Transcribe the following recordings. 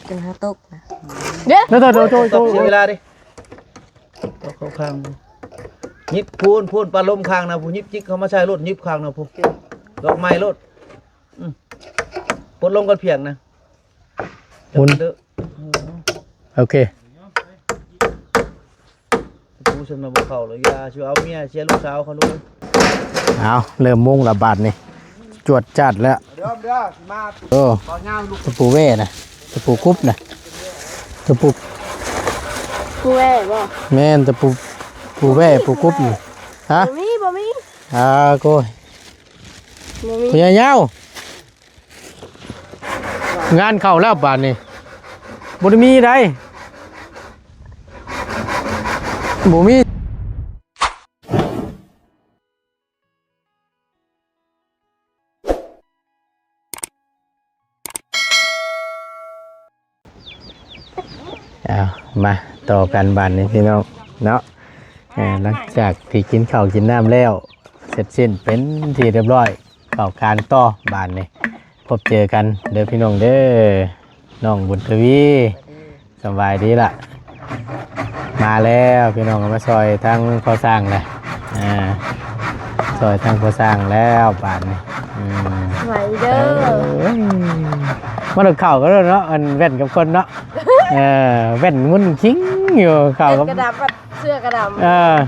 จนเขาตกนะ เดี๋ยว ตกเสียเวลาดิตกเข้าข้างยิบพูนปลาลมข้างนะผู้ยิบจิกเขามาใช้รถยิบข้างนะผู้ดอกไม้รถปลดลงกันเพียงนะ หมุนโอเค ผู้ชมนะบอกเขาเลยยาช่วยเอาเมียเชียร์ลูกสาวเขาลูก เอาเริ่มมุ่งระบาดนี่จวดจัดแล้ว เดี๋ยวมา โอ้ ตอนย่างลูก ตะปูเว่นะตะปูคุบนะตะปู กูแม่บ่ แม่นตะปูปูเว่ปูคุบนี่ฮะ บ่มีโก้ย บ่มี พญายาวงานเข้าแล้วบาดนี่บ่ได้มีได้บ่มีมาต่อกันบานนี้พี่น้องเนาะหลังจากที่กินข้าวกินน้ำแล้วเสร็จสิ้นเป็นที่เรียบร้อยเข้าการต่อบานนี้พบเจอกันเด้อพี่น้องเด้อน้องบุญทวีสบายดีล่ะมาแล้วพี่น้องมาซอยทั้งพอสร้างเลยซอยทั้งพอสร้างแล้วบานนี้ไหวเด้อมาดูข่าวก็เนาะอันแว่นกับคนเนาะแว่นมุนคิ้งอยู่ข่าวกับกระดำเสื้อกระด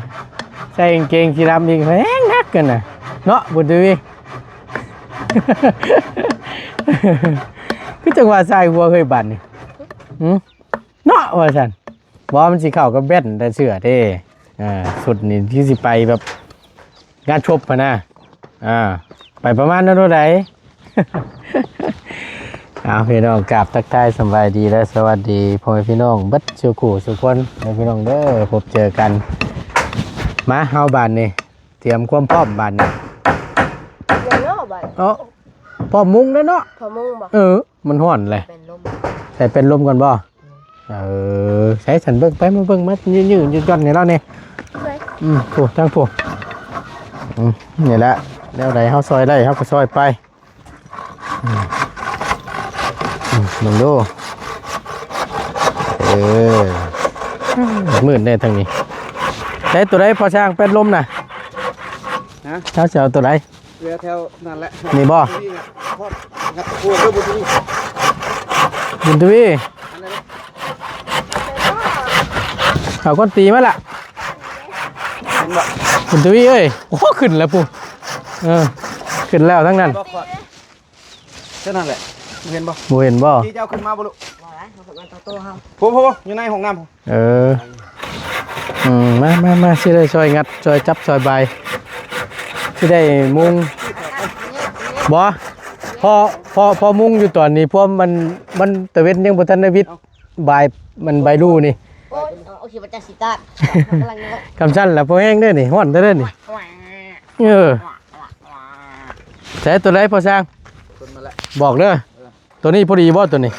ำใส่กางเกงสีดำยิงแพงนักกันน่ะเนาะบุญดีคือจังหวะใส่หัวเคยบั่นนี่เนาะว่าฉันบอกมันสีข่าวกับแว่นแต่เสื้อเท่สุดนี่ที่สิไปแบบงานชบนะไปประมาณนั้นเท่าไหร่เอาพี่น้องกราบทักทายสบายดีและสวัสดีพ่อแม่พี่น้องบัดเชียวขู่สุขคนพี่น้องเด้อพบเจอกันมาเฮาบานนี่เตรียมความพร้อมบานนี่เดี๋ยวเนาะบัดพร้อมมุ้งแล้วเนาะพอมุ้งบ่มันร้อนเลยเป็นลมใส่เป็นลมก่อนบ่ใช้ฉันเบิ่งไปมาเบิ่งมายืนย่อนๆนี่แล้วนี่ผูกทั้งผูกนี่แหละแล้วไหนเฮาซอยได้เฮาก็ซอยไปมึงดูมืดแน่ทางนี้ได้ตัวไหนพอช่างเป็นลมน่ะเท้าเสียวตัวไหนเรือแถวนั่นแหละนี่บ่งัดพวกด้วยบุญทวีเอาก้อนตีมาล่ะบุญทวีเอ้ยโอ้ขึ้นแล้วปุ๊ขึ้นแล้วทั้งนั้นเท่านั้นแหละเห็นบ่เห็นบ่ที่เจ้าขึ้นมาบ่ลูกโตเฮาพูอยู่ในห้องน้ำมาสิได้ช่วยงัดช่วยจับช่วยใบสิได้มุงบ่พอมุงอยู่ตอนนี้พวกมันตะเวนยังบ่ทันได้วิทย์ใบมันใบรูนี่โอเคมันจะสิตัดคำสั้นแล้วพอแห้งเด้อนี่ฮ้อนเด้อนี่ใช้ตัวไหนพอสร้างบอกเด้อตัวนี้พอดีบ่ตัวนี้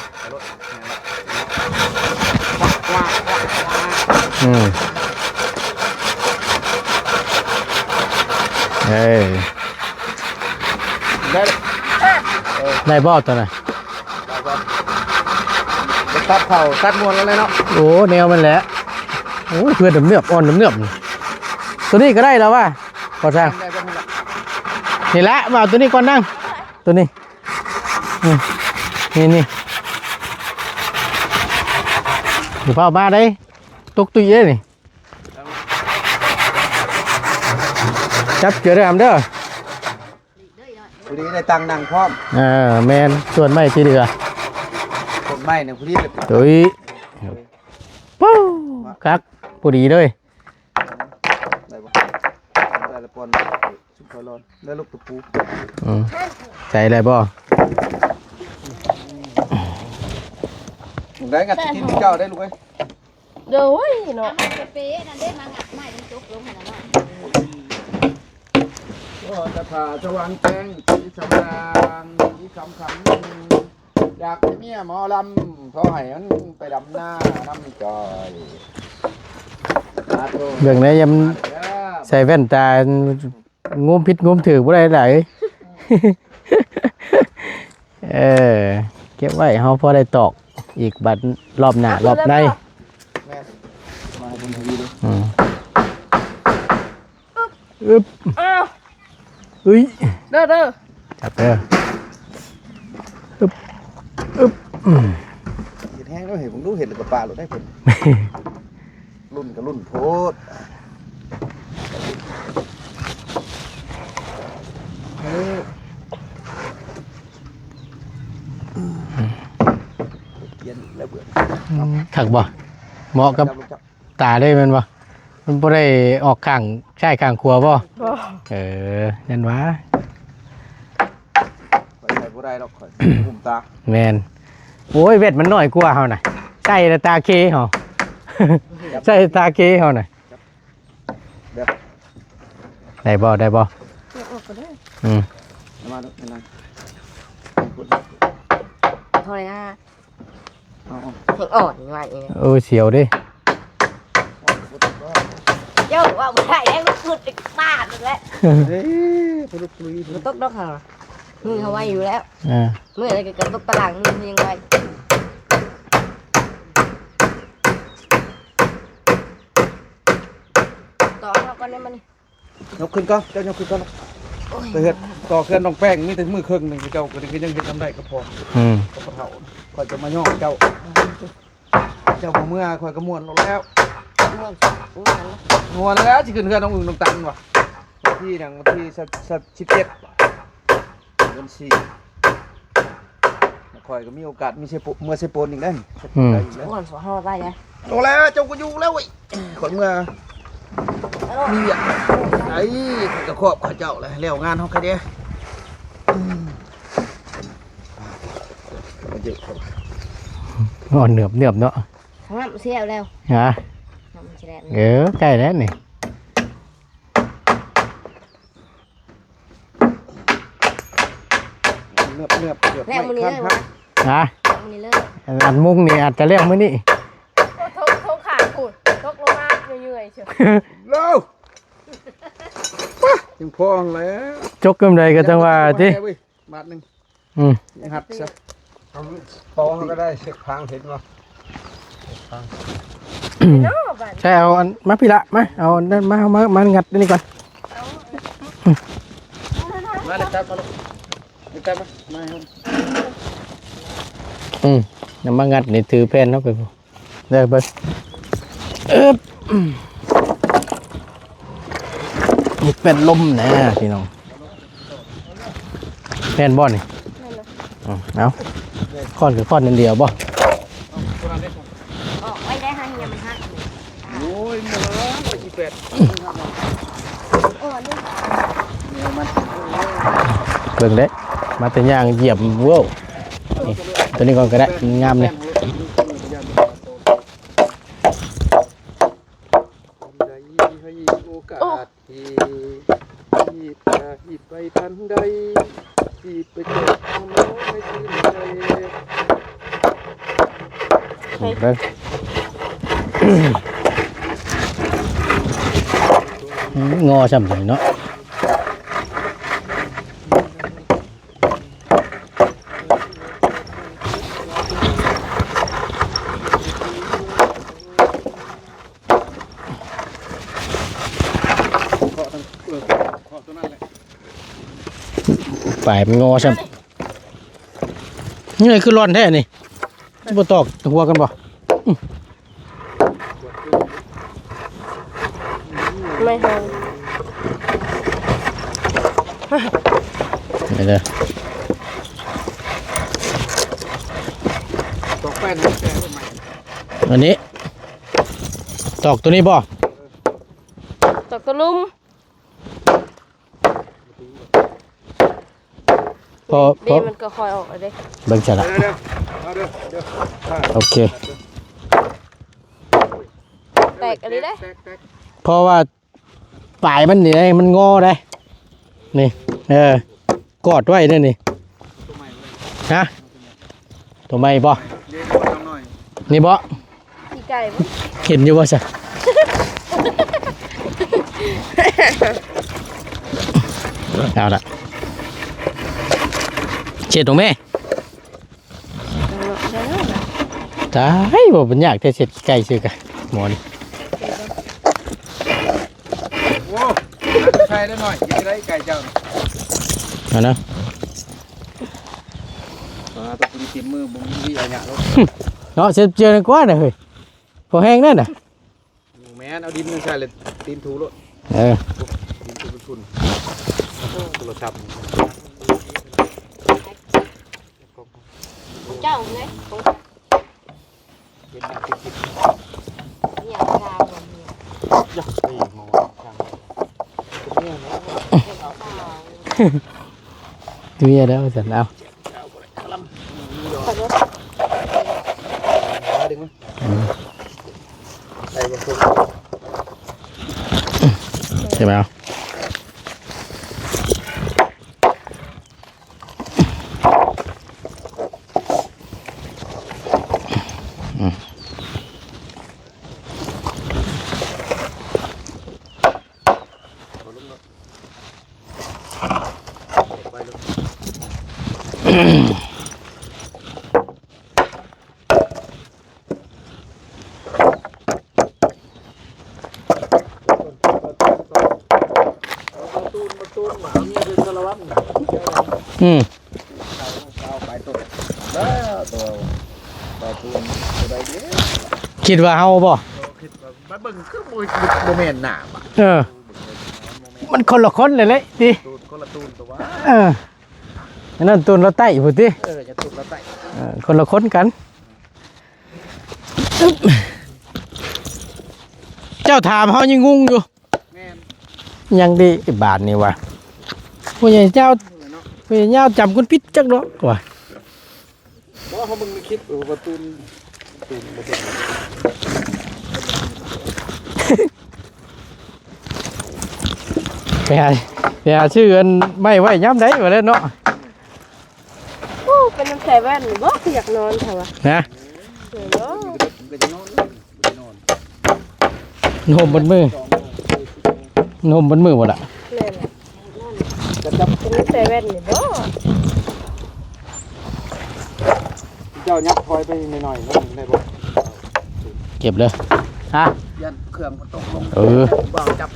ได้บ่ตัวน่ะตัดเข่าตัดมวนแล้วเลยเนาะโอ้แนวมันแหละโอ้เพื่อนเนื้ออ่อนเนื้อตัวนี้ก็ได้แล้วว่าพอสร้างนี่แหละมาตัวนี้ก่อนนั่งตัวนี้นี่อยู่เผามาได้ตกตุยเอ้นี่จับเจอได้ทำเด้อพอดีได้ตังนั่งพร้อมแมนส่วนไม้ที่เหลือต้นไม้เนี่ยพอดีเลยตุยปู้คักพอดีเลยได้ละปอนชุบคอยร้อนได้ลูกตะปูใจอะไรบ่ได้งัดกินเจ้าได้ลูกเอ้ยเด้อเว้ยเนาะเป๊ะนั่นได้มางัดไม้มันจุกลงขนาดนั้นจะผ่าสว่างแจ้งที่สำราญที่สำคัญอยากให้เมียหมอลำเขาให้มันไปดำหน้าน้ำจอยเรื่องนี้ยังใส่แว่นตางุ้มพิษงุ้มถือบ่ได้ไหลเก็บไว้เฮาพอได้ตอก อีกบัดรอบหน้ารอบใน แม่มาบนทีวีเลย อึ๊บ อ้าว อุ้ย เด้อ จับเด้ออึ๊บอึ๊บ เห็ดแห้งแล้วเห็ดผมดูเห็ดหรือกับปลาหรือได้ผลรุ่นกับรุ่นโพดเย็นแล้วเบื่อ ขักบ่เหมาะกับ จับ ตาเลยแมันบ่มันบ่ได้ออกข้างใช่ข้างครัวบ่ บ่ นั่นวะ ข่อยใส่บ่ได้หรอกข่อยหุ่มตา แม่นโอ้ยเวทมันน้อยกว่าเฮาน่ะใช่แต่ตาเคเฮา ใช่ตาเคเฮาน่ะ เดี๋ยว ได้บ่ได้บ่ ออกก็ได้ อืม มาดูนั่น ถอยนะ เอา เพิ่งอ่อนว่าอย่างนี้ โอ้เสียวดิ เจ้าว่าบ่ได้แล้วมันขึ้นอีกปาดเลยแหละ เฮ้ยพลุกลุย มันตกดอกค่ะมือเขาไว้อยู่แล้ว อ่า มืออะไรก็ตกตารางมือยังไงต่อเขาก็ได้มันนี่ ยกขึ้นก่อนเจ้ายกขึ้นก่อนเฮ็ดต่อเคลื่อนน้องแป้งมีแต่มือครึ่งนึงเจ้าก็ยังเฮ็ดทำได้ก็พอ อืม ก็เฒ่าข่อยจะมาย่อเจ้าบ่เมื่อข่อยก็ม่วนแล้ว ม่วนม่วน ม่วนแล้วสิขึ้นเฮือนน้องอึ่งน้องตันว่ะวันที่หยังวันที่17เดือน4ข่อยก็มีโอกาสมีเมื่อเซโปนอีกได้ ม่วนสอห่อได้ไง โตแล้วเจ้าก็อยู่แล้วเว้ยข่อยเมื่อมีเวียกไอ้ข่อยก็ครอบข้าเจ้าเลยแล้วงานเฮาแค่เด้มันเยอะครับ อ่อนเหนือบเนาะ น้ำเสียแล้ว ฮะ น้ำเสีย ใกล้แล้วนี่ เนือบเกือบ แล้วมือนี้ ไม่ เลย คัน วะ ฮะ มือนี้เลย อันมุงนี่อาจจะเรียกมื้อนี้ ทกขาขุดทกลงมาเยื่อยๆเชียว เร็วยังพอแล้ว จกกำไรก็จังว่าติ บาทหนึ่ง อืม ยังหัดซะพอเขาก็ได้เช็คพังเห็นป่ะ ใช่เอาอันมาพี่ละมาเอาอันนั่นมางัดอันนี่ก่อน มาเลยครับมาลูกเลยครับมาให้ น้ำมางัดนี่ถือแผ่นเข้าไปพุ่นเด้อเบิ่งนี่เป็นลมนะพี่น้องแผ่นบ่นี่เอาค้อนกับค้อนนั่นเดียวบ่ ออกไว้ได้ห้าเฮียมันหัก โอ้ยมาแล้ว18 อ่อนด้วย เบิ่งเด้มาแต่ย่างเหยียบเว้านี่ตัวนี้ก่อนก็ได้งามเลย โอกาสที่ไปทันใดที่ไปเจอน้องไม่ชื่นใจ เบิ่งงอช่ำเลยเนาะ ฝ่ายมันงอใช่ไหมนี่คือร้อนแท้นี่จะบ่ตอกหัวกันบ่ ไม่ทัน นี่เด้อ ตอกแป้นแป้นใหม่ อันนี้ตอกตัวนี้บ่ ตกตะลุ่ม พอ ดีมันก็คอยออกเลย เบิ่งซะละ เดี๋ยวเอาเดี๋ยว โอเค แตกอะไรได้ เพราะว่าปลายมันนี่ไงมันงอได้นี่กอดไว้นี่นี่ฮะตัวใหม่บ่ เดี๋ยวหน่อย นี่บ่ ขี้ไก่มั้ง เห็นอยู่บ่ซะ เอาละเช็ดตรงแม่ ตายบ่เป็นยากแต่เสร็จไก่ซื่อกะหมอนี่ โอ้ใช่ได้หน่อยกินได้ไก่เจ้า เอานะ ตัวคุณกินมือบุ้งวิอะไรเนี่ย เนาะเสร็จเจอกันกว่าน่ะเฮ้ยพอแห้งนั่นน่ะ แม่นเอาดินมาใส่เลยตีนถูรถ เออ ดินถูเป็นทุนโทรศัพท์ เจ้าไงของ เป็นหน้าติด อย่างดาวแบบนี้ ยักษ์ไปมองข้าง เมียแล้วสันเอา ดึงมั้ยใส่บนคน ใช่ไหมเอาอืม ไปตัวแล้วตัวตูนตัวใดเด้ คิดว่าเฮาบ่ คิดว่ามาเบิ่งคือบ่แม่นหน้าบ่ เออ มันคนละคนเลยดิ ตูนคนละตูนตัวว่า เอออันนั้นตูนเราไต้พุ่นติ จะตูนละไต คนละคนกัน เจ้าถามเฮายังงงอยู่ แม่น ยังดีบาทนี่ว่ะผู้ใหญ่เจ้าผู้ใหญ่เจ้าจำคนผิดจักเนาะว่ะ เพราะเขามึงไม่คิดว่าตูนบ่เป็น ไปหาชื่ออันไม่ไว้ย้ำได้ว่าแล้วเนาะ โอ้เป็นน้ำใส่แว่นหรือบ่อยากนอนเถอะวะ นะ เดี๋ยวเนาะ ก็จะนอนนอน โนมบนมือโนมบนมือหมดละ แม่นล่ะ จะจับ เป็นน้ำใส่แว่นหรือบ่ เจ้ายับถอยไปหน่อยๆนั่นได้บ่ เก็บเลยฮะ ยันเครื่องมันตกลง เออ บ่าวจับ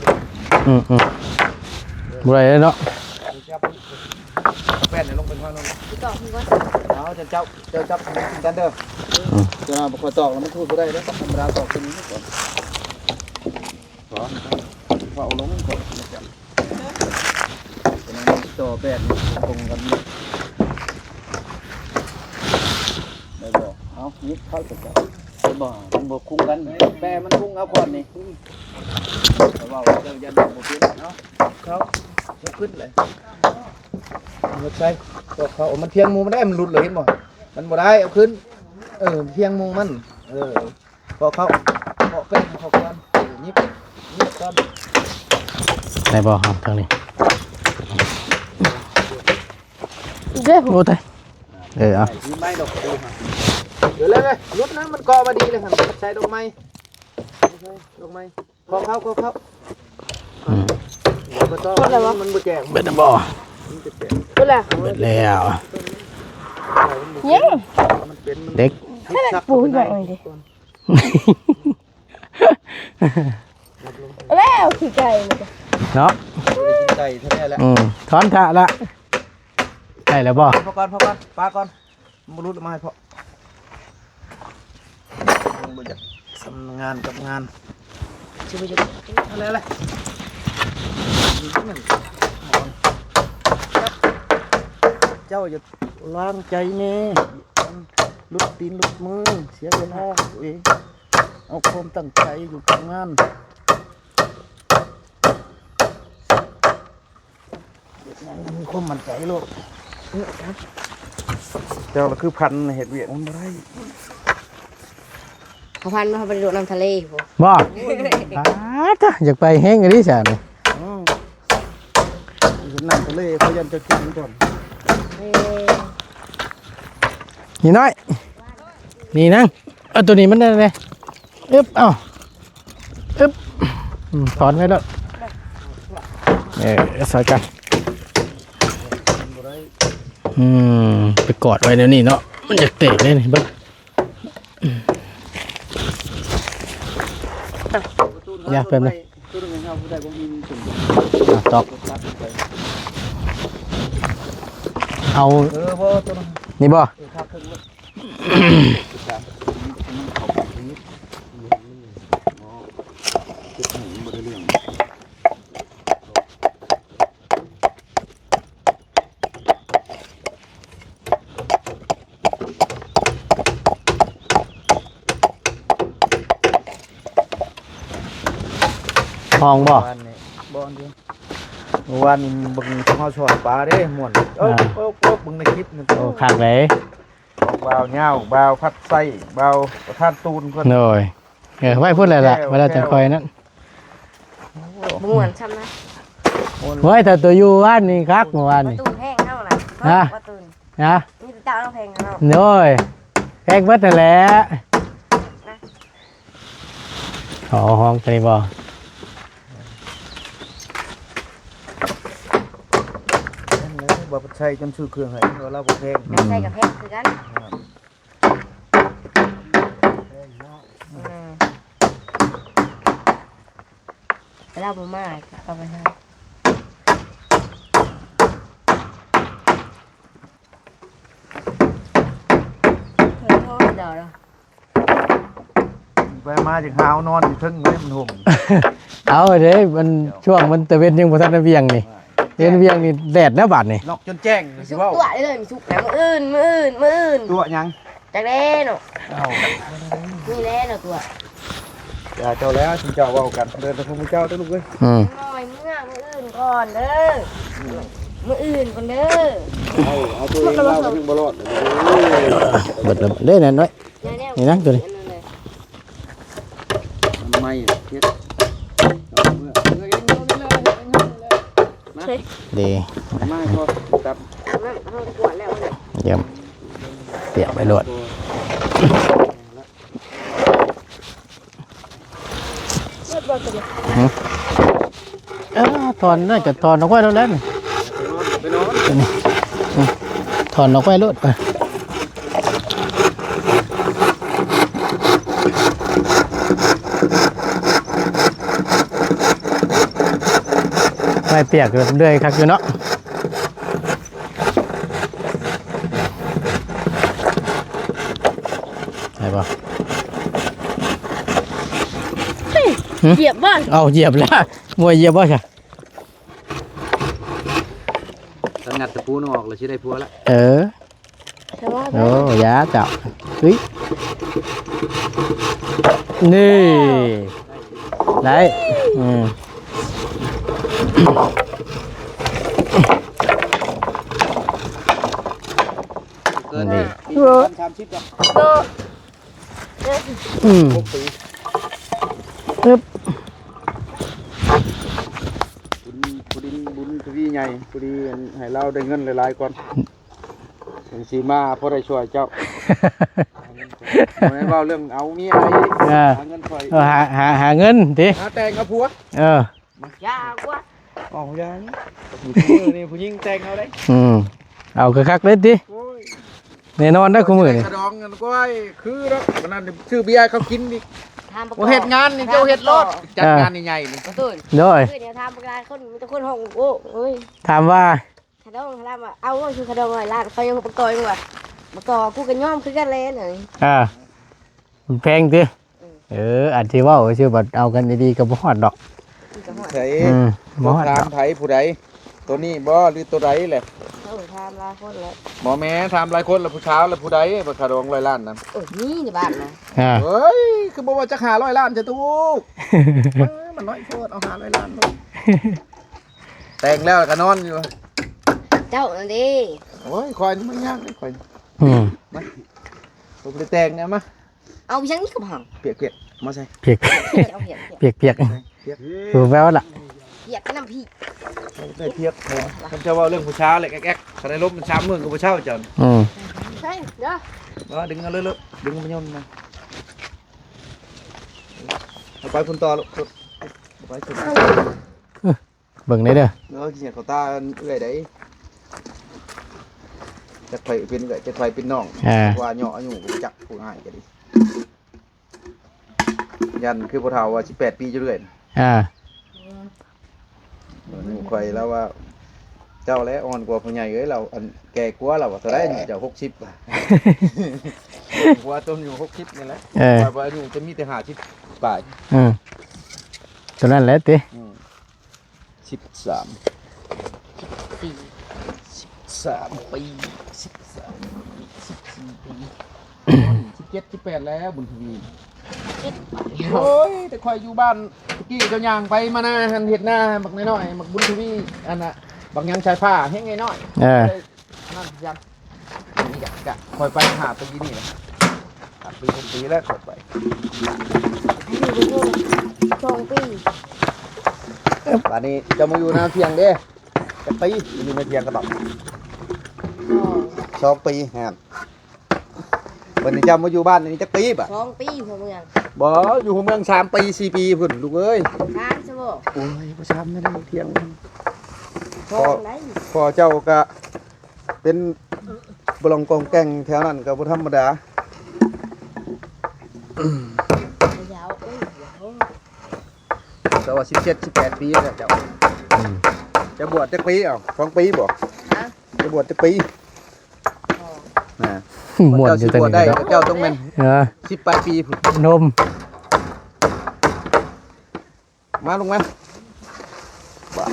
บุไรเนาะ จับแป้นลงเป็นข้างลง ที่ต่อคือว่า เอาจะจับกันเด้อจะเอาบ่ตอกแล้วมันทูดบ่ได้เด้อธรรมดาตอกตรงนี้ก่อนขอเอาลงก่อนจับต่อแป้นตรงกันได้บ่เอายิบเข้าจับได้บ่มันบ่คุ้งกันแป้มันคุ้งเอาก่อนนี่แต่ว่าเจ้ายันบ่เป็นเนาะเขาขึ้นเลยรถใช้ก็เขามันเพียงมูมันได้มันหลุดเลยเห็นบ่มันบ่ได้เอาขึ้นเพียงมูมันพอเขาเกาะเป็นเขาก่อนยิบก่อน ได้บ่ครับทางนี้ เด้อ โอ้ตายเอา มีไม้ดอกดูฮะเดี๋ยวเลยรุดนะมันก่อมาดีเลยครับใช้ดอกไม้ดอกไม้ของเขาบ่ต้องมันบ่แจก เบ็ดบ่ พุ่นล่ะ เบ็ดแล้ว ยัง มันเป็น เด็ก ปูให้บอกหน่อยดิแล้วขี้ไก่นี่จ้ะ เนาะ กินไก่เท่านี้แหละ ถอนถะละได้แล้วบ่ พอก่อนปลาก่อนมันรุดมาให้พอมันบ่อยากทำงานกับงานชิบะอะไรเจ้าอย่าล้างใจแน่ลุดตีนลุดมือเสียเวลาตัวเองเอาความตั้งใจอยู่กับงานมีความมั่นใจโลกเจ้าก็คือพันเห็ดเวียดมันบ่ได้ เขาพันมาไปโดดน้ำทะเลผม บ่จ้ะอยากไปแห้งกันดิฉัน เห็นน้ำทะเลเขายันจะกินก่อน นี่น้อยนี่นั่งตัวนี้มันได้เลยอึ๊บอึ๊บถอนไว้แล้วใส่กันไปกอดไว้เดี๋ยวนี้เนาะมันจะเตะเลยนี่เบิ้ง อย่าเพิ่มเลย ตัวนึงเอาผู้ใดบ่มีส่วน ตอกเอา บ่ตัวนึง นี่บ่ ครับครึ่งเลยห้องบ่ วันนี้บ่อนเดียววันนี้บึงเฮาช่อยปลาเด้ม่วนเบึงในคลิปนี่ โอ้คักเลย บ่าวเหย้าบ่าวพัดไส้บ่าวประธานตูนเพิ่น โดยไว้พูดอะไรล่ะเวลาจะคอยนั้น ม่วนช้ำนะ เฮ้ยแต่ตัวอยู่ว่านนี่คักเมื่อวาน ประ นี่ ตูแห้งเท่าน่ะประตู นะ นี่เจ้าเราแพงเนาะ โน้ยแอกเบิดนั่นแหละขอห้องใจบ่ บ่ใช้จนชื่อเครื่องให้เราบ่แพง ใช่กับแพงคือกันไปเล่าบ่มากเอาไปให้เดี๋ยว ไปมาจากหาวนอนอยู่ทึ่งเลยมันห่ม เอาเด้มันช่วงมันตะเวนยังบ่ทันได้เวียงนี่เวียนเวียงนี่แดดแล้วบาดนี่ นอกจนแจ้ง มี สิ สุก ว่า ตัวเลยมีสุกแล้วมืออื่น ตัวยัง จากเล่นเนาะ เอ้า มีเล่นเนาะตัว อย่าเจ้าแล้วสิเจ้าเว้ากันเดินไปพระเจ้าเด้อลูกเอ้ย อืม น้อยมืออื่นก่อนเด้อมืออื่นก่อนเด้อ เอาตัวเองเล่าถึงบ่รอด เบิดแล้วเด้นั่นน้อยนี่นะตัวนี้ มันไม่เฮ็ด ดี มาพอตับ เยี่ยมเปียกไปโลดถอนน่าจะถอนออกไว้แล้วนี่ ไปนอน ถอนออกไว้โลดไปไม่เปียกเลยคักอยู่เนาะใช่ปะ เหยียบบ้าน เอาเหยียบแล้วมวยเหยียบบ่ใช่ ถ้างัดตะปูนออกแล้วสิได้ผัวละ เออ ใช่ว่า โอ้ยาจับเฮ้ยนี่ได้เกิน นี่ 30ดอก โต ปึ๊บ บุญทวีใหญ่พอดีให้เราได้เงินหลายๆก่อนจังสิมาพอได้ช่วยเจ้าบ่ได้เว้าเรื่องเอาเมียอะไรหาเงินช่วย หาเงินดิ หาแต่งกับผัว เออย ากว่า อ๋อยังนี่ผู้หญิงแต่งเอาได้ เอาคักๆเลยดิ โอ้ย แน่นอนได้อคุณมือนี่ กระดองเงินก็ไอ้คือแล้ววันนั้นซื้อเบียร์เขากินอีก ทำประก โอ้ อบ เฮ็ดงานนี่เจ้าเฮ็ดรถจัดงานใหญ่ๆนี่ ประตู โดย คือเนี่ยทำประกันคนมีแต่คนห้องโอ้เอ้ย ถามว่า ขดองทำอ่ะเอาว่าคือขดองอะไรลาดเขายังประกอบอยู่ว่ะประกอบกูกันย่อมคือกันเลยหน่อย มันแพงดิอันที่ว่าชื่อบัดเอากันดีๆกับบ่ฮอดดอก ใช่ บ่ฮอด ถา ด ม อก ไผผู้ใดตัวนี้บ่หรือตัวใดแหละ เขาทำลายคนแล้ว หมอแม่ถามหลายคนแล้วผู้เช้าแล้วผู้ใดบ่กระดอง100 ล้านนั่น โอ้ยนี่ในบ้านนะ เฮ้ยคือบ่ว่าจะหา100 ล้านจะถูกมันน้อยโพดเอาหา100 ล้านลูกแต่งแล้วก็นอนอยู่ เจ้านั่นดิ โอ้ยคอยมันยากคอย ผมไปแต่งเนี่ยมา เอาไปชั้นนี้กับห่าง เปียกๆมาใส่ เปียก เอาเหียด เปียกดูแววล่ะ เหียดน้ำพี่ ได้เพียกผมจะว่าเรื่องผู้เช้าเลยแก๊กถ้าได้ลบมันช้ำมือกับผู้เช้าจัน ใช่เด้อ ดึงเอาเลยดึงมันย่นมาเอาไปคุณต่อลูกไปสุด เบิ่งได้เด้อ เนาะเสียเขาตาเอื่อยได้จะไฟเป็นเอื่อยจะไฟเป็นน้องว่าเหยาะอยู่จักผู้ง่ายก็ดียันคือพอเท่าว่า18 ปีจะเรื่อย ข่อยแล้วว่าเจ้าและอ่อนกว่าผู้ใหญ่เอ้ยเราอันแก่กว่าเราเท่าไรเจ้า60บ่ะกว่าต้นอยู่60นี่แหละว่าอายุจะมีแต่50ปลาย ตัวนั้นแหละติ 13 13 ปี14 ปี17 18แล้วบุญทวีโอ้ยแต่ข่อยอยู่บ้านตะกี้เจ้าย่างไปมาหน้าหันเฮ็ดหน้าบักน้อยๆบักบุญทวีอันน่ะบักยังชายผ้าเฮ็ดน้อยๆนั่นยังนี่กะข่อยไปหาตะกี้นี่แหละปีแล้วข่อยไป อยู่2 ปี ป่านนี้จะมาอยู่น้ำเพียงเด้จะปีอยู่ในเพียงกระดอก2 ปีฮะวันนี้จะมาอยู่บ้านนี้จะปีป่ะ 2 ปีหัวเมือง บ่อยู่เมือง3 ปี 4 ปีพุ่นลูกเอ้ย ทานซะบ่ โอ้ยบ่ช้ำไม่ได้เพียง ท้องไหน พ่อเจ้าก็เป็นบลองกองแก่งแถวนั้นก็บ่ธรรมดา ยาวเอ้ย แต่ว่า17 18 ปีแล้วเจ้าจะบวชจักปี2 ปีบ่ ฮะ จะบวชจักปีนะ ม่วนอยู่ตรง ได้ นี้เนาะ เจ้าต้องแม่น 10 ปลายปีพุ่น นม มาลงมาบ่13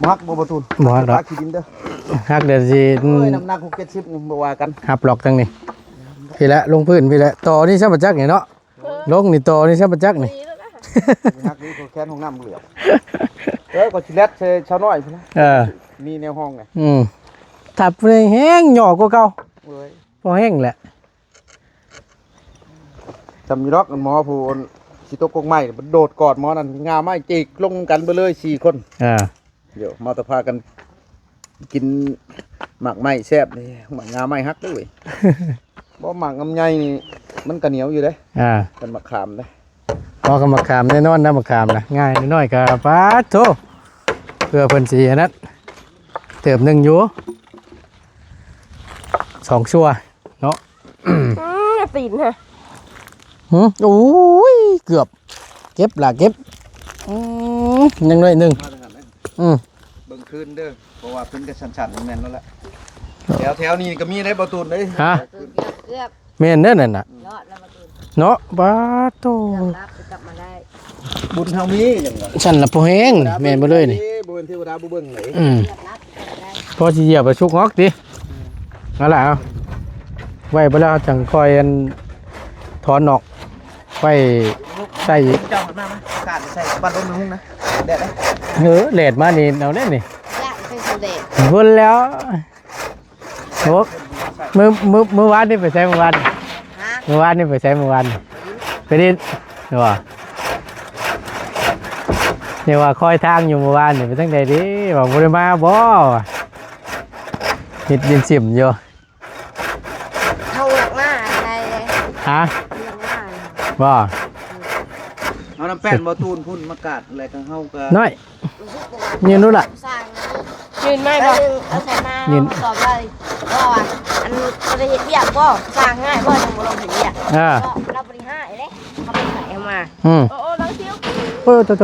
มักบ่ประตูน บ่ฮักดอก ขี้ดินเด้อ ฮักเดี๋ยวสิ เอ้ยน้ำหนัก6 70นี่บ่ว่ากัน หับหลอกทั้งนี้พี่ละลงพื้นพี่ละต่อนี่ช่างประจักษ์นี่เนาะลงนี่ต่อนี่ช่างประจักษ์นี่ นักนี้เขาแค้นห้องน้ำเหลือก็ชิเลตชาวน้อยพุ่นนะมีแนวห้องไง ถับเลยแห้งหย่อกว่าเก่า เว้ย พอแห้งแหละ จำมีล็อกหมอผู้สิตกกงไม้มันโดดกอดหมอนั่นงาไม้จิกลงกันไปเลย4 คนเดี๋ยวมาตะพากันกินหมักไม้แซ่บนี่หมักงาไม้ฮักด้วย บ่หมักลำไยนี่มันกระเหนียวอยู่เด้กันมะขามเด้ พอกมะขามแน่นอนนะมะขามนะง่ายน้อยๆกับปาโถเพื่อเพิ่นสิอันนั้นเติมหนึ่งอยู่2 ชั่วเนาะ ตีนฮะ โอ้ยเกือบเก็บล่ะเก็บยังน้อยหนึง มาทางนั้น Ừ. เบิ่งคืนเด้อเพราะว่าเพิ่นก็ชันๆแม่นแล้วแหละแถวนี้ก็มีได้ประตูนเด้ ฮะ เกือบ แม่นเด้อนั่นน่ะ รอดแล้วมาตื่น เนาะปาโถ รับกลับมาได้ บุญเฮามีจังว่า ฉันละพอแห้งแม่นบ่เลยนี่ บุญเทวดาบ่เบิ่งไหน เกือบรับกลับมาได้ พอสิเหยียบไปชุกงอกตินั่นล่ะเอาไว้บ่แล้วจังคอยอันถอนออกไว้ใส่อีก เจ้ามามั้ยกาดใส่บ้านลมในห้องนะแดดได้ เลดมานี่เอาแน่นี่ ยากเป็นสำเร็จ พุ่นแล้วโหเมื่อวานนี่ไปใช้เมื่อวาน ฮะ เมื่อวานนี่ไปใช้เมื่อวานไปดิเดี๋ยวว่าเนี่ยว่าคอยทางอยู่เมื่อวานนี่ไปตั้งใดดิว่าบ่ได้มาบ่เฮ็ดยินสิมอยู่ เข้าหลักมาอะไรเลย ฮะ หลักมา บ่ เอาน้ำแป้นบ่ตูนพุ่นมากาดอะไรกันเฮาก็ น้อยยืนนู่นล่ะ สร้าง ยืนไม่ ไม่ บ่ เอาใส่มาสอบเลยก็อันจะเห็นเบียกก็สร้างง่ายก็ยังบ่ลงเห็นเบียก อ่า ก็เราบริหารเลยเขาไปใส่มา โอ้ลังเที่ยว โอ้ยตัว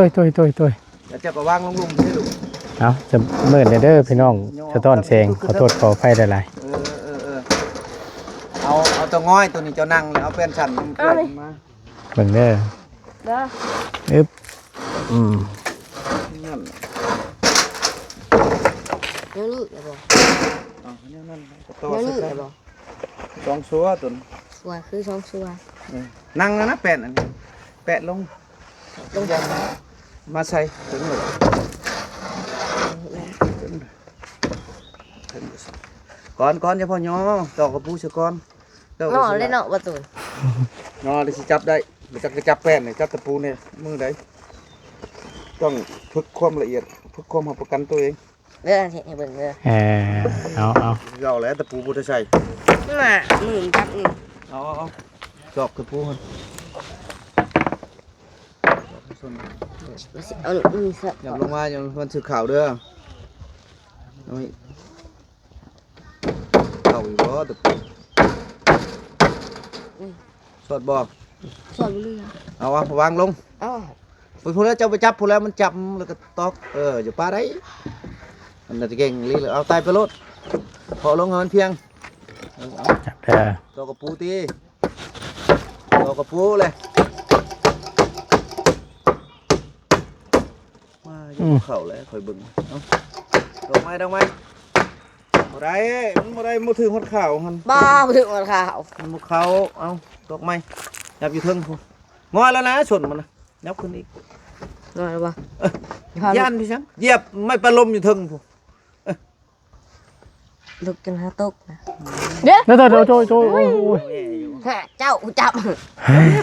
แล้วเจ้าก็วางลงๆให้ลูก เอาจะมืดเด้อพี่น้องสะท้อนแสงขอโทษขออภัยหลาย เอาตัวง้อยตัวนี้เจ้านั่งแล้วเอาแป้นสั่นมา ๆเบิ่งเด้อ เด้อ อึ๊บ นั่น เดี๋ยวนี้เลยบ่ อ๋อนั่นต่อ เดี๋ยว สั นี้ ก เลยบ่ 2ชัวตัว สวยคือสองสวย นั่งนะแป้นอันนี้แปะลงยันมาใส่ถึงเลยก่อนอย่าพอย่อตอกกระปูซะก่อน นอเลยเนาะประตู นอได้สิจับได้หรือจะจับแป้นเนี่ยจับตะปูเนี่ยมือใดต้องฝึกความละเอียดฝึกความหับประกันตัวเอง เด้อเห็นให้เบิ่งเด้อ เอา เราแล้วตะปูพุทธชัย น่ะมือจับนี่ เอาจอบตะปูมัน เอามือสับ อย่าลงมาอย่ามันสื่อข่าวเด้อเอาให้เข่าอีกบ่ตะปูสอดบอก สอนเรือ เอาวางลง เอ้า พูดแล้วเจ้าไปจับพูดแล้วมันจับแล้วก็ตอกอยู่ปลาได้มันน่าจะเก่งลีเลยเอาไตไปรถพอลงเงินเพียงเอา จับเด้อ ตัวกระปูตีตัวกระปูเลยมาอยู่เข่าแล้วคอยบึงเอาดอกไม้บ่ได้มันบ่ได้มาถึงหัวเข่าหัน บ้าถึงวันข่าว มันบ่เข่าเอาดอกไม้ยับอยู่เทิงพูงอยแล้วนะส่วนมันนะยับขึ้นอีก นอนหรือเปล่า ย่านพี่ช้างเหยียบไม่ปลาลมอยู่เทิงพู ลุกจนหาตกนะ เด้อ แล้วโจโจโอ้ย ฮะเจ้าจับ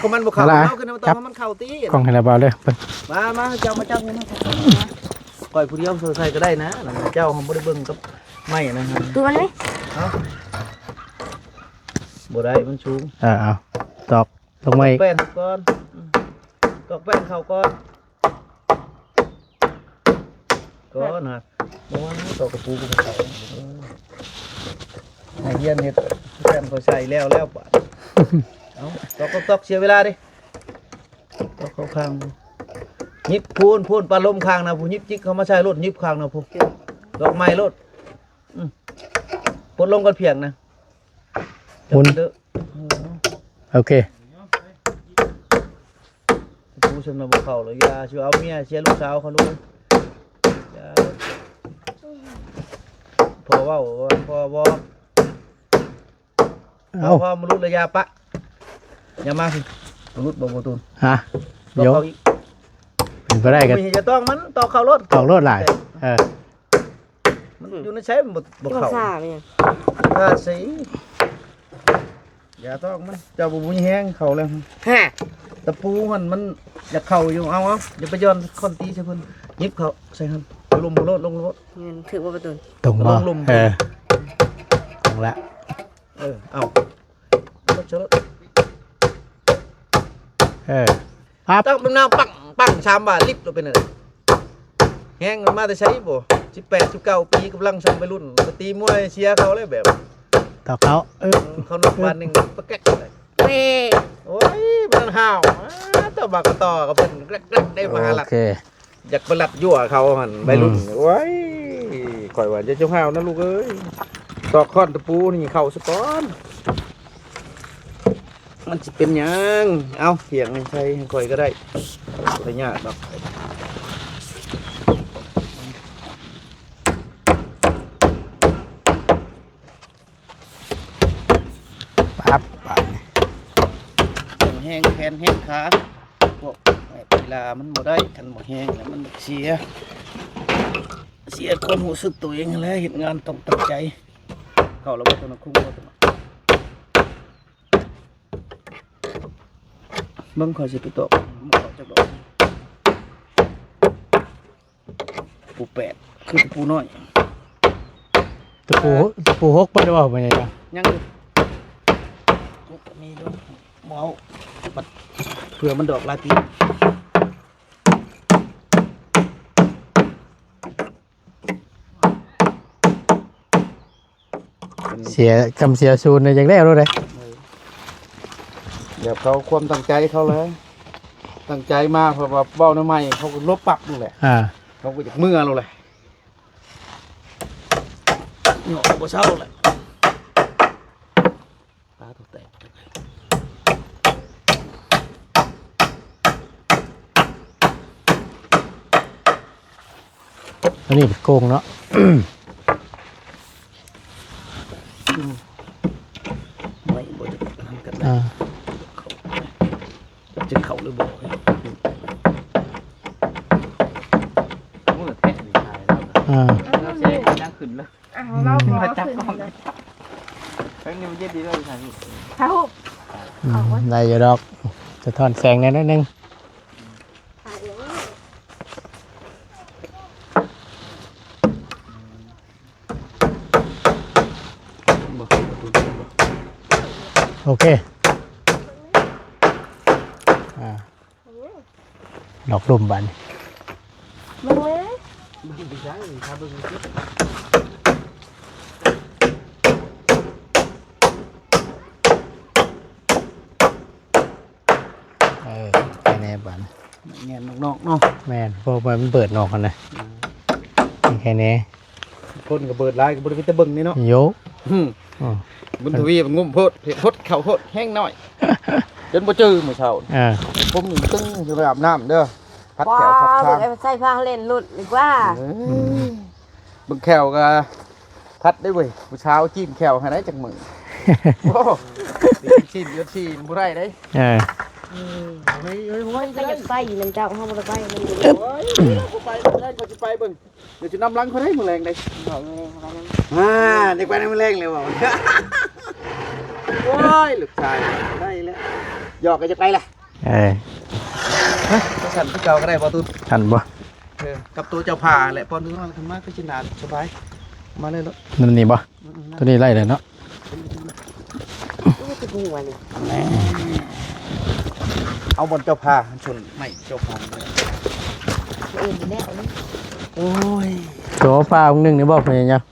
ก็มันบ่เข่า อะไร เอาขึ้นมาตอนมันเข่าตี กล้องให้ระเบาเลยเพิ่น มาเจ้ามาจับนี่มาก่อยผู้เดียวใส่ก็ได้นะเจ้าผมบ่ได้เบิ่งกับไม่นะฮะ ตัวมันไหม เอาบ่ได้มันสูง เอาตอกตรงไม้ แป้นก่อนตอกแป้นเข้าก่อนนะบ่ว่าตอกกระปูกับเขาให้เฮียนเฮ็ดแป้นเขาใส่แล้วบาดเอาตอกเสียเวลาดิตอกเข้าข้างยิบพูนปลาลมข้างนะผู้ยิบจิกเขามาใช้รถยิบข้างนะผู้ดอกไม้รถปลดลงกันเพียงนะ หมุน เด้อ โอเค ผู้ชมมาบอกเขาเลยอย่าช่วยเอาเมียเชียร์ลูกสาวเขาลูกอย่าพอเว่าพอบอก เอา พอมรุดระยะปะอย่ามาสิมรุดบอกประตู ฮะ ตอก เดี๋ยว เขาอีก เป็นไปได้กัน จะต้องมันตอกเขารถ ตอกรถหลายเออ มันอยู่ในใช้มันบอก ที่ เขา ภาษาเป็นยัง ถ้าสิอย่าต้องมันเจ้าบุญแห้งเขาแล้ว ฮะ ตะปูมันอยากเข่าอยู่เอาอย่าไปย้อนคอนตีใช่เพิ่นยิบเขาใส่หันลงรถ เงินถือว่าประตู ตรงบ่ ลง เออตรงละ เอารถเชิญ เออครับ ตั้งเป็นหน้าปังชามบาทลิฟต์เราเป็นอะไรแห้งมันมาแต่ใช้บ่18-19 ปีกำลังชมไปรุ่นไปตีมวยเชียร์เขาเลยแบบ ตอกเขาเขาหนุกวันหนึ่งปะแก๊กเลย เว้ย โอ้ยมันห่าวต่อบากกต่อก็เป็นแก๊กได้มาหาหลั โอก เค อยากประหลัดยั่วเขาหันไปรุ่นโอ้ยข่อยว่าจะเจ้าห่าวนะลูกเอ้ยตอกค้อนตะปูนี่เข่าสะก้อนมันจะเป็นยังเอาเถียงใช่ข่อยก็ได้ไม่ยากหรอก ปั๊บ แห้งแขนแห้งขาพวกเวลามันบ่ได้กันบ่แห้งแล้วมันเสียคนหูสึกตัวเองแล้วเห็นงานต้องตั้งใจเข้าระบบตัวนั้นคุ้มตัวนั้นเบิ่งข่อยสิไปตอกหมอจักดอกปูแปดคือปูน้อย ตะปูหกไปได้บ่เป็นไงจ๊ะ ยังอยู่มีด้วยหมอบัดเผื่อมันดอกลาตี เสียคำเสียซูนเลยอย่างแรกเลย เดี๋ยวเขาความตั้งใจเขาเลยตั้งใจมากเพราะว่าเบ้าหน้ำใหม่เขาก็ลบปรับนู่นแหละ เขาก็จากเมื่อเราเลยหยอกบ่เช่าเลยตาตัวแตก อันนี้เป็นโกงเนาะ ไม่บ่จะทำกันได้จะเข่าหรือบ่เมื่อแตะนี่ตายแล้วเราเจ๊นั่งขึ้นแล้ว เราพอ มาจับ ขึ้น กล้อง เลย ครั้งนี้มันเย็ดดีเลยทางนี้ เขา ได้อยู่ดอกจะทอนแสงหนิดนึง โอเคดอกลุ่มบัน มึงเลย บึ้งไปซ้ายครับบึ้งไปซ้าย บ้าน แงนนอกๆเนาะ แม่นเพราะว่ามันเปิดนอกกันนะแค่นี้ คนก็เบิดหลายก็บ่ได้มีแต่เบิ่งนี่เนาะ โย อืม อ๋อ บุญทวีมันงุ่มโพดเห็ดโพดเข่าโพดแห้งน้อยจนบ่เจอมื้อเช้า อ่า ผมนี่ตึ้งจะไปอาบน้ำเด้อพัด ว้า แขวพัด ว ข้าง ไอ้ใส่ผ้าเล่นหลุดดีกว่า บึงแขวก็พัดได้เว้ยมื้อเช้าจิ้มแขวให้ได้จักมื้อโอ้ชิ้นเยอะชิ้นบ่ได้เด้ เออ เฮ้ย มันก็อยากใส่น้ำเจ้าห้องมันไปมัน กูไปได้ก็จะไปเบิ่งเดี๋ยวจะนำลังเขาได้มื้อแรงได้ บอกเลยว่ามัน เด็กไปในมื้อแรงเลยบ่โอ้ยลูกชายได้แล้วหยอกก็จะไปล่ะ เออ ก็สั่นพี่เก่าก็ได้บ่ตุ้น ทันบ่ กับตัวเจ้าผ่าแหละพอนึกว่าทำมากก็ชินานสบายมาเลยแล้ว นั่นนี่บ่ตัวนี้ไล่เลยเนาะ ไม่จะดูวันนี้ เอาบนเจ้าผ่าชนไม่เจ้าผ่า เอ็นแน่เลย โอ้ย โจฟ้าองนึงนี่บ่เพิ่นยัง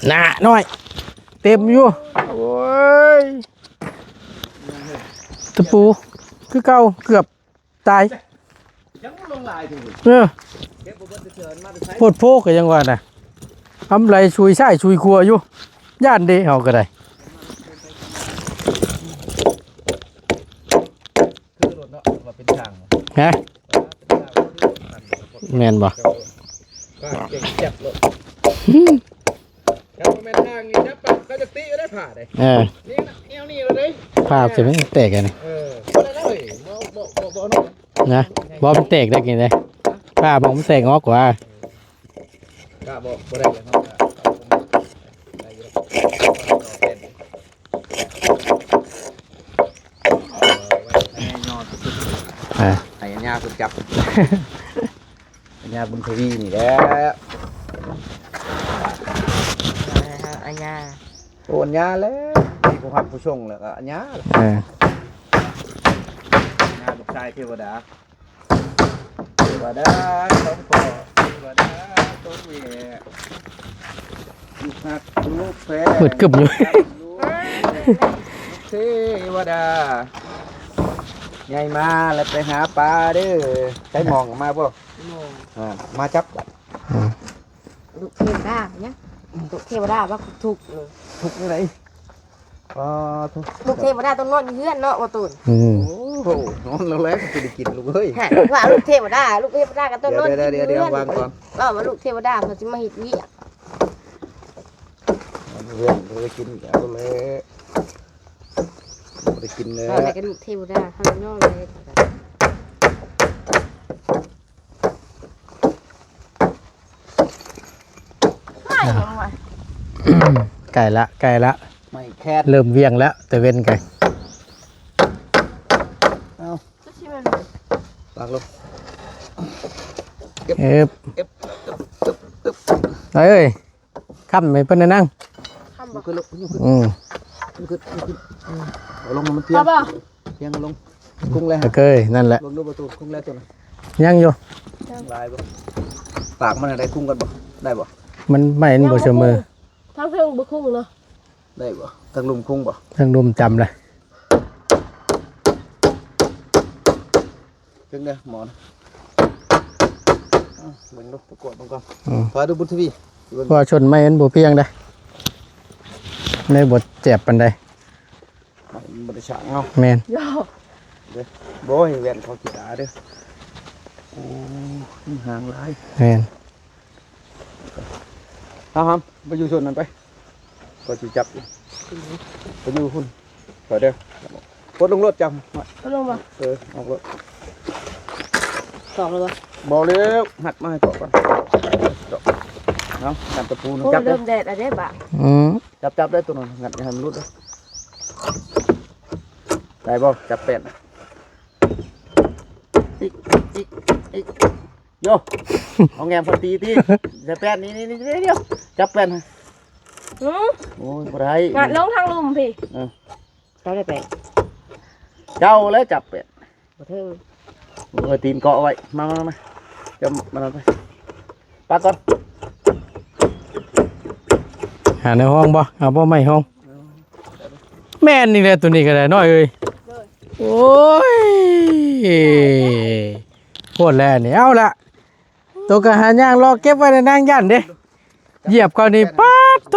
หน้าน้อย เต็มอยู่โอ้ยตะปูคือเก่าเกือบตาย ยังลงลายถึง เออ เก็บบนเชิญมาใช้ โพดโพก็ยังว่าน่ะทำไรชุยใช่ชุยครัวอยู่ย่านเด้เฮาก็ได้ คือรถเนาะมาเป็นช่าง ฮะแม่นบ่ เก่งจับรถครับแม่ทางนี่จับปะเขาจะตีก็ได้ผ่าได้ เออ นี่นะเอวนี่เลย ภาพจะไม่แตกกันนี่ บ่ได้เลยบ่เนาะ นะบ่มันแตกได้กินได้ภาพผมนแตกงอกกว่า กะบ่ได้เลยเนาะได้อยู่อ่า ไอ้ญาคุณจับญาบุญทวีนี่แหละ อันยา โอนญาแล้วมีผู้รับผู้ชงแล้วก็ญา เออ ญาลูกชายเทวดาเทวดาต้องขอเทวดาต้องเวลูกฮักลูกแฟน มืดกึบอยู่ เทวดาใหญ่มาแล้วไปหาปลาเด้อใช้มองมาป่ะมาจับ ลูกเทวดาเนี่ยลูกเทวดาว่าถูกเลย ทุกอะไรทุก ลูกเทวดาต้องนอนเฮือนเนาะว่าตูน อืม โอ้โหนอนแล้วแล้วจะได้กินลูกเฮ้ย ว่าลูกเทวดาก็ต้องนอน เดี๋ยววางก่อน ว่าลูกเทวดาเขาจะมาหิดวิอ่ะ เพื่อนเรากินเอาเลยไปกินเลย อะไรกันลูกเทวดาทำนอกเลยไม่ยังวะ ไก่ละไก่ละ ไม่แค่ เริ่มเวียงแล้วแต่เว้นไก่ ปากลง เอ๊บเอ้ยค่ำไม่เพิ่นนะนั่ง มันขึ้นลงมันขึ้น อืม มันขึ้นเอาลงมันเพียง เอาป่ะ เพียงลงกุ้งแล้ว โอเคนั่นแหละ ลงดูประตูกุ้งแล้วตัวนั้น ยังอยู่ ลายบ่ปากมันอะไรกุ้งกันบ่ได้บ่ มันไม่เห็นบ่เสมอ ทั้งเพิ่งบุคุ้งเนาะ ได้บ่ทั้งลุมกุ้งบ่ ทั้งรุมจำเลย ถึงเด้อหมอนเบิ่งดูประกวดมันก่อน อืม พาดูบุญทวี เพราะว่าชนไม่เห็นบ่เพียงได้ในบทเจ็บปันใด บริษัทเนาะ แม่น ย่อ โบยแวนเขากีตาเด้อโอ้ห่างหลาย แม่น เอาครับไปอยู่ส่วนนั้นไปก็จะจับอยู่ไปอยู่หุ่นขอเด้อกดลงรถจัง ก็ลงมา ออกรถ สองเลย บอกเร็วหัดมาให้เกาะก่อนเนาะกันตะปูน โอ้ จับได้ เริ่มแดดอะไรบ้าง อืม จับได้ตัวนั้นงัดให้มันรุดได้บ่จับเป็ดอีกโยเอาแงมพอตีที่จับเป็ดนี่เดียวจับเป็ด โอ้ยบ่ได้ งานลงทางลุมพี่ เจ้าได้ไป เจ้าแล้วจับเป็ด บ่เทิง ตีนเกาะไว้มาจะมาไปปาก่อน หาในห้องบ่เอาบ่ไม่ห้อง แม่นนี่แหละตัวนี้ก็ได้น้อยเอ้ย เลย โอ้ยโคตรแล้วนี่เอาละตัวกระหาย่างรอเก็บไว้ในนางยันเด้เหยียบก่อนนี่ป๊าดโต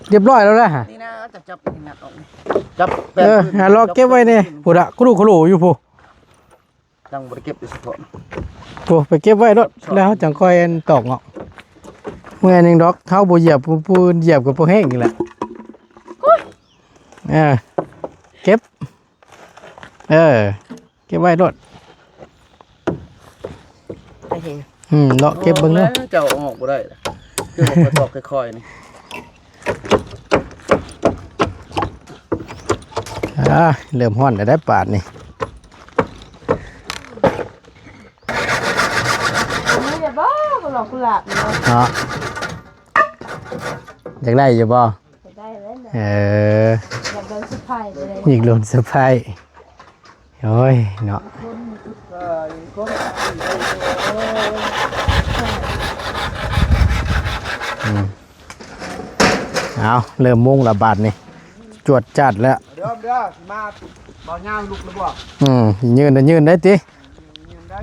เรียบร้อยแล้วนะฮะ นี่นะจับนี่งัดออกนี่จับ หารอเก็บไว้เนี่ยพูดอะกรูกรูอยู่พู จังบ่ได้เก็บอยู่เฉพาะ พูไปเก็บไว้รถแล้วจังค่อยอันตอกเนาะเมื่อนึงดอกเท้าบ่เหยียบปูเหยียบกับปูแห้งนี่แหละเก็บเก็บไว้รถ ไปเห็น เลาะเก็บเบิ่งเนาะ เจ้าเอาออกบ่ได้คือผมไปตอกค่อยๆนี่ เริ่มฮ้อนแล้วได้ปาดนี่ ไม่ได้บ่กุหลาบกุหลาบเนาะ เนาะอยากได้อยู่บ่ จะได้แล้วนะ อยากโดนสุดไฟไปเลย อีกโดนเซอร์ไพรส์โอ้ยเนาะเอาเริ่มมุ่งระบาดนี่จวดจัดแล้ว เดี๋ยวมาเบาย่างลุกหรือบ่ ยืนได้ติ ยืนได้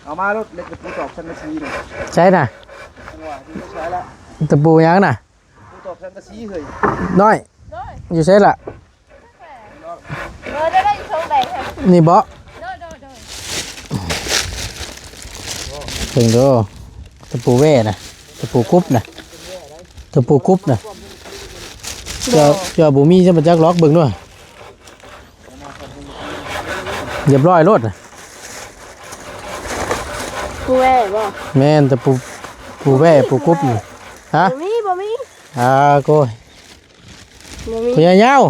เอามารถเล็กกูตอกสังกะสีนี่ ใช่น่ะ จังหวะที่ใช้แล้ว ตะปูยังน่ะ กูตอกสังกะสีเฮ้ย น้อยอยู่ใช่ล่ะ จะได้ช่องใดค่ะ นี่บ่ โดย ถึงดูตะปูเว่น่ะตะปูกุ๊บน่ะตะปูกุ๊บน่ะเจ้าบุมีจะมาจักล็อกเบิ่งด้วยเรียบร้อยรถน่ะ กูแว่บ่ แม่นตะปูแว่ปูกุ๊บนี่ฮะ บ่มี โก้ย บ่มี พญายาว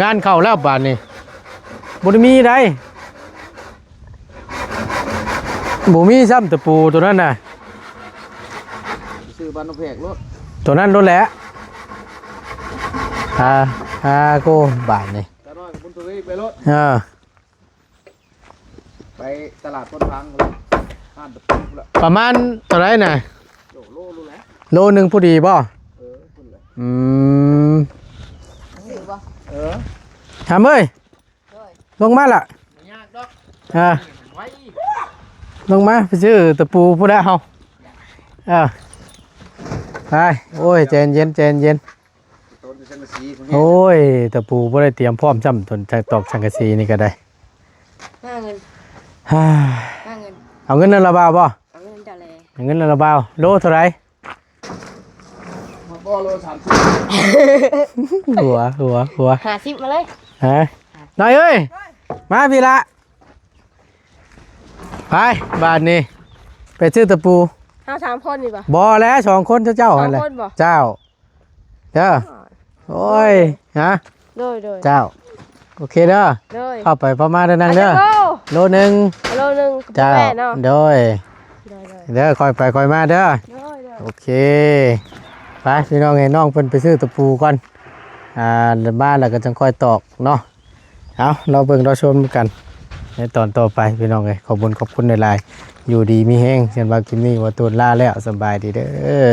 งานเข้าแล้วบาดนี้บ่ได้มีใดบ่มีซ้ำตะปูตัวนั้นน่ะ ซื้อบ้านนกแพกรถ ตัวนั้นรถแหละโก้บาทนี่ ตาน้อยกับบุญทวีไปรถ ไปตลาดต้นทางเลยห้านตะปูละ ประมาณเท่าไหรน่ะ โลรู้แล้ว โลหนึ่งพอดีป่ะ คุณเลย ถือบ่ ทำเอ้ยลงมาล่ะ ยากดอก ไว้ ลงมาไปซื้อตะปูพูดได้เฮาไปโอ้ยเจนเย็นต้นสังกะสีคนนี้ โอ้ยตะปูบ่ได้เตรียมพร้อมจำตนตอกสังกะสีนี่ก็ได้ ห้าเงิน ฮ่า ห้าเงิน เอาเงินนั่นละบ่าวป่ะ เอาเงินจ่าเลย เอาเงินนั่นละบ่าวโลเท่าไหร มาบ่โล30 หัว 50มาเลย ฮะนายเอ้ยมาพี่ละไปบ้านนี้ไปซื้อตะปู เฮา3คนนี่บ่ บ่แล้ว2 คนเจ้าหั่นแหละ 2คนบ่ เจ้าเด้อโอ้ยฮะ โดย เจ้าโอเคเด้อ โดย เข้าไปประมาณนั้นเด้อโลนึง โลนึงกับ เจ้า แม่เนาะ โดย โดย เด้อค่อยไปค่อยมาเด้อโอเคไปพี่น้องให้น้องเพิ่นไปซื้อตะปูก่อนบ้านแล้วก็จังค่อยตอกเนาะเอาเราเบิ่งเราชมกันในตอนต่อไปพี่น้องเอ้ยขอบคุณในไลน์อยู่ดีมีแห้งเช่นว่ากิมมี่ว่าตูนล่าแล้วสบายดีเด้อ